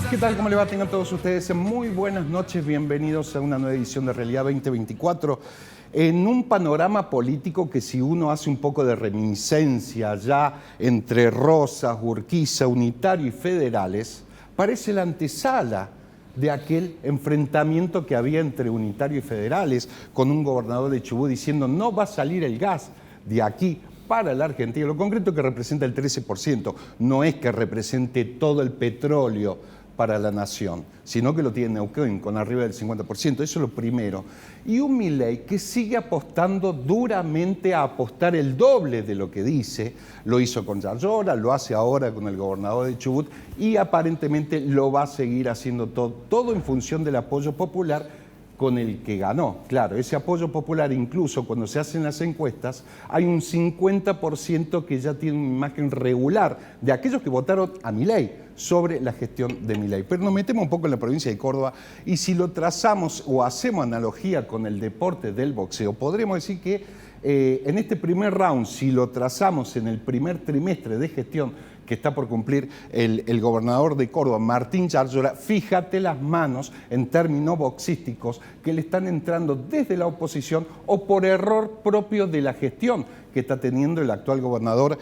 ¿Qué tal? ¿Cómo le va? Tengan todos ustedes muy buenas noches. Bienvenidos a una nueva edición de Realidad 2024. En un panorama político que, si uno hace un poco de reminiscencia ya entre Rosas, Urquiza, Unitario y Federales, parece la antesala de aquel enfrentamiento que había entre Unitario y Federales, con un gobernador de Chubut diciendo no va a salir el gas de aquí para la Argentina. Lo concreto es que representa el 13%, no es que represente todo el petróleo para la nación, sino que lo tiene Neuquén con arriba del 50%, eso es lo primero. Y un Milei que sigue apostando duramente a apostar el doble de lo que dice, lo hizo con Yayora, lo hace ahora con el gobernador de Chubut y aparentemente lo va a seguir haciendo todo en función del apoyo popular con el que ganó. Claro, ese apoyo popular, incluso cuando se hacen las encuestas, hay un 50% que ya tiene una imagen regular de aquellos que votaron a Milei sobre la gestión de Milei. Pero nos metemos un poco en la provincia de Córdoba y si lo trazamos o hacemos analogía con el deporte del boxeo, podremos decir que en este primer round, si lo trazamos en el primer trimestre de gestión que está por cumplir el gobernador de Córdoba, Martín Yayora, fíjate las manos en términos boxísticos que le están entrando desde la oposición o por error propio de la gestión que está teniendo el actual gobernador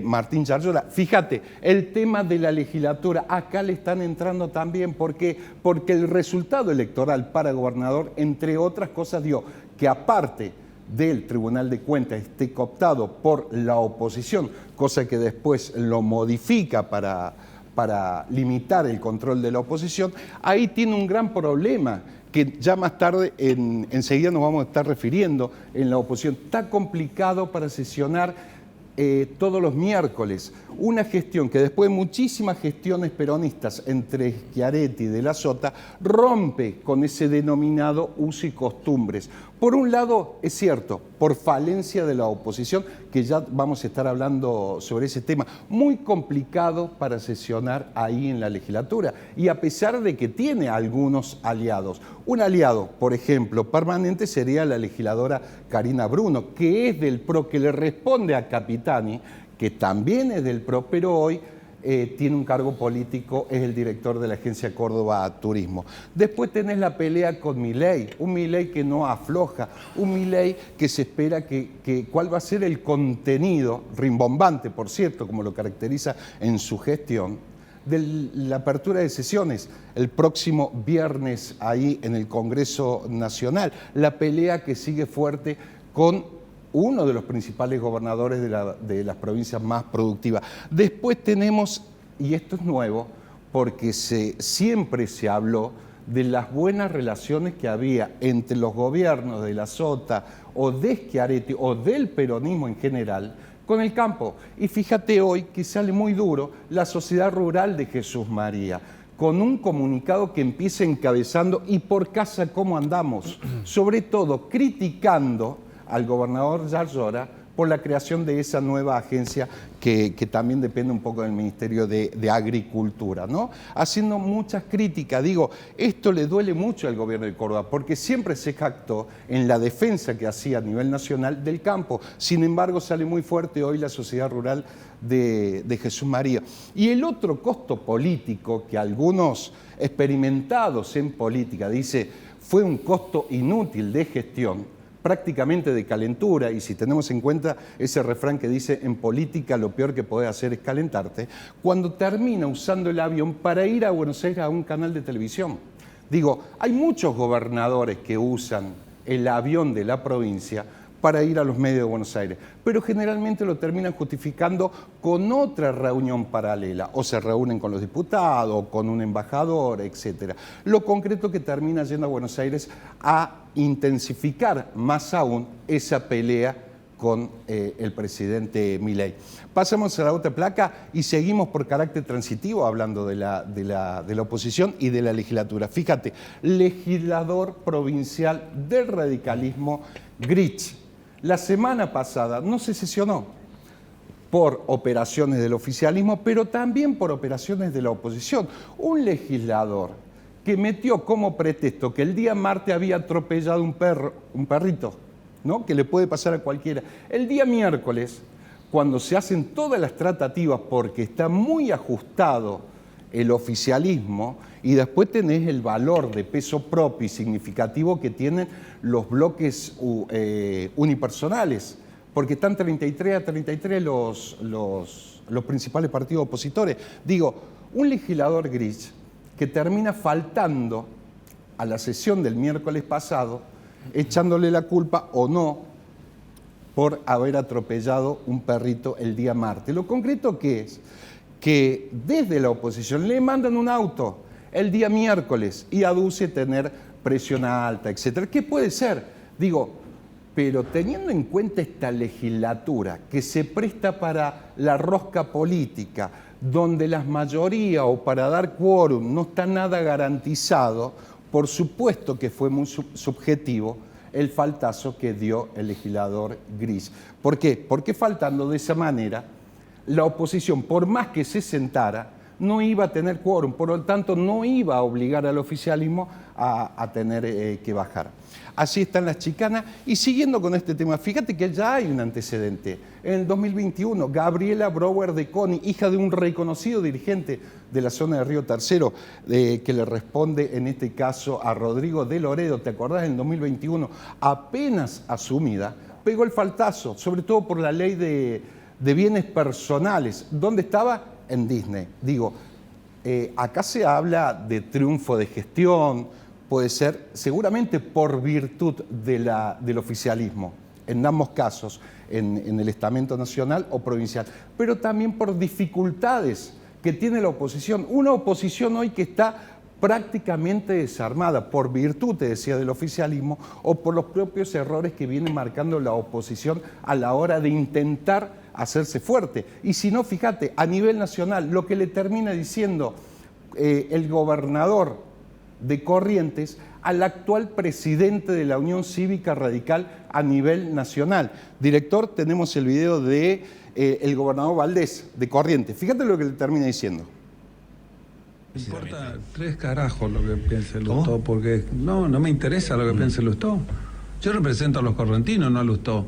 Martín Yayora. Fíjate, el tema de la legislatura, acá le están entrando también. ¿Por qué? Porque el resultado electoral para gobernador, entre otras cosas, dio que aparte del Tribunal de Cuentas esté cooptado por la oposición, cosa que después lo modifica para limitar el control de la oposición, ahí tiene un gran problema que ya más tarde enseguida nos vamos a estar refiriendo en la oposición. Está complicado para sesionar todos los miércoles. Una gestión que después de muchísimas gestiones peronistas entre Schiaretti y de la Sota rompe con ese denominado uso y costumbres. Por un lado, es cierto, por falencia de la oposición, que ya vamos a estar hablando sobre ese tema, muy complicado para sesionar ahí en la legislatura. Y a pesar de que tiene algunos aliados, un aliado, por ejemplo, permanente sería la legisladora Karina Bruno, que es del PRO, que le responde a Capitani, que también es del PRO, pero hoy tiene un cargo político, es el director de la Agencia Córdoba Turismo. Después tenés la pelea con Milei, un Milei que no afloja, un Milei que se espera que cuál va a ser el contenido, rimbombante, por cierto, como lo caracteriza en su gestión, de la apertura de sesiones el próximo viernes ahí en el Congreso Nacional. La pelea que sigue fuerte con uno de los principales gobernadores de las provincias más productivas. Después tenemos, y esto es nuevo, porque siempre se habló de las buenas relaciones que había entre los gobiernos de la Sota o de Schiaretti o del peronismo en general con el campo. Y fíjate hoy que sale muy duro la Sociedad Rural de Jesús María, con un comunicado que empieza encabezando "¿Y por casa cómo andamos?", sobre todo criticando al gobernador Yayora por la creación de esa nueva agencia que también depende un poco del Ministerio de Agricultura, ¿no? Haciendo muchas críticas. Digo, esto le duele mucho al gobierno de Córdoba porque siempre se jactó en la defensa que hacía a nivel nacional del campo. Sin embargo, sale muy fuerte hoy la Sociedad Rural de Jesús María. Y el otro costo político que algunos experimentados en política dice fue un costo inútil de gestión, prácticamente de calentura, y si tenemos en cuenta ese refrán que dice en política lo peor que podés hacer es calentarte, cuando termina usando el avión para ir a Buenos Aires a un canal de televisión. Digo, hay muchos gobernadores que usan el avión de la provincia para ir a los medios de Buenos Aires, pero generalmente lo terminan justificando con otra reunión paralela, o se reúnen con los diputados, o con un embajador, etc. Lo concreto que termina yendo a Buenos Aires a intensificar más aún esa pelea con el presidente Milei. Pasamos a la otra placa y seguimos por carácter transitivo hablando de la oposición y de la legislatura. Fíjate, legislador provincial del radicalismo, Grich. La semana pasada no se sesionó por operaciones del oficialismo, pero también por operaciones de la oposición. Un legislador que metió como pretexto que el día martes había atropellado un perrito, ¿no? Que le puede pasar a cualquiera. El día miércoles, cuando se hacen todas las tratativas porque está muy ajustado el oficialismo y después tenés el valor de peso propio y significativo que tienen los bloques unipersonales, porque están 33 a 33 los principales partidos opositores. Digo, un legislador gris que termina faltando a la sesión del miércoles pasado, echándole la culpa o no por haber atropellado un perrito el día martes. Lo concreto que es que desde la oposición le mandan un auto el día miércoles y aduce tener presión alta, etcétera. ¿Qué puede ser? Digo, pero teniendo en cuenta esta legislatura que se presta para la rosca política, donde las mayorías o para dar quórum no está nada garantizado, por supuesto que fue muy subjetivo el faltazo que dio el legislador gris. ¿Por qué? Porque faltando de esa manera, la oposición, por más que se sentara, no iba a tener quórum, por lo tanto no iba a obligar al oficialismo a tener que bajar. Así están las chicanas. Y siguiendo con este tema, fíjate que ya hay un antecedente. En el 2021, Gabriela Brouwer de Coni, hija de un reconocido dirigente de la zona de Río Tercero, que le responde en este caso a Rodrigo de Loredo, ¿te acordás? En el 2021, apenas asumida, pegó el faltazo, sobre todo por la ley de bienes personales. ¿Dónde estaba? En Disney. Digo, acá se habla de triunfo de gestión, puede ser seguramente por virtud del oficialismo, en ambos casos, en el estamento nacional o provincial, pero también por dificultades que tiene la oposición. Una oposición hoy que está prácticamente desarmada por virtud, te decía, del oficialismo o por los propios errores que viene marcando la oposición a la hora de intentar hacerse fuerte. Y si no, fíjate, a nivel nacional, lo que le termina diciendo el gobernador de Corrientes al actual presidente de la Unión Cívica Radical a nivel nacional. Director, tenemos el video de el gobernador Valdés de Corrientes. Fíjate lo que le termina diciendo. Me importa tres carajos lo que piense Lustó, porque no me interesa lo que piense Lustó. Yo represento a los correntinos, no a Lustó.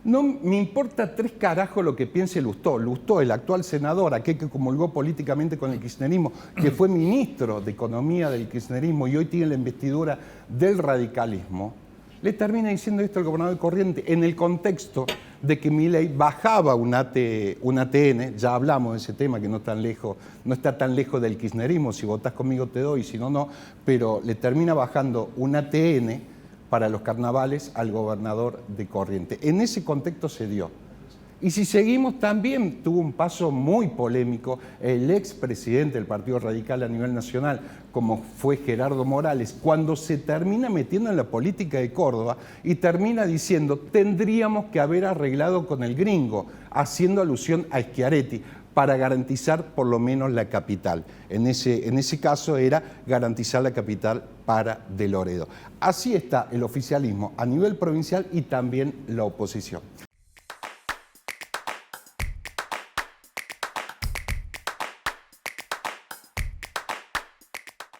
No me importa tres carajos lo que piense Lustó. Lustó, el actual senador, aquel que comulgó políticamente con el kirchnerismo, que fue ministro de Economía del kirchnerismo y hoy tiene la investidura del radicalismo, le termina diciendo esto al gobernador de Corrientes en el contexto de que Milei bajaba un ATN, ya hablamos de ese tema que no está tan lejos del kirchnerismo, si votás conmigo te doy, si no, no, pero le termina bajando un ATN para los carnavales al gobernador de Corrientes. En ese contexto se dio. Y si seguimos, también tuvo un paso muy polémico el expresidente del Partido Radical a nivel nacional, como fue Gerardo Morales, cuando se termina metiendo en la política de Córdoba y termina diciendo tendríamos que haber arreglado con el gringo, haciendo alusión a Schiaretti, para garantizar por lo menos la capital. En ese caso era garantizar la capital para De Loredo. Así está el oficialismo a nivel provincial y también la oposición.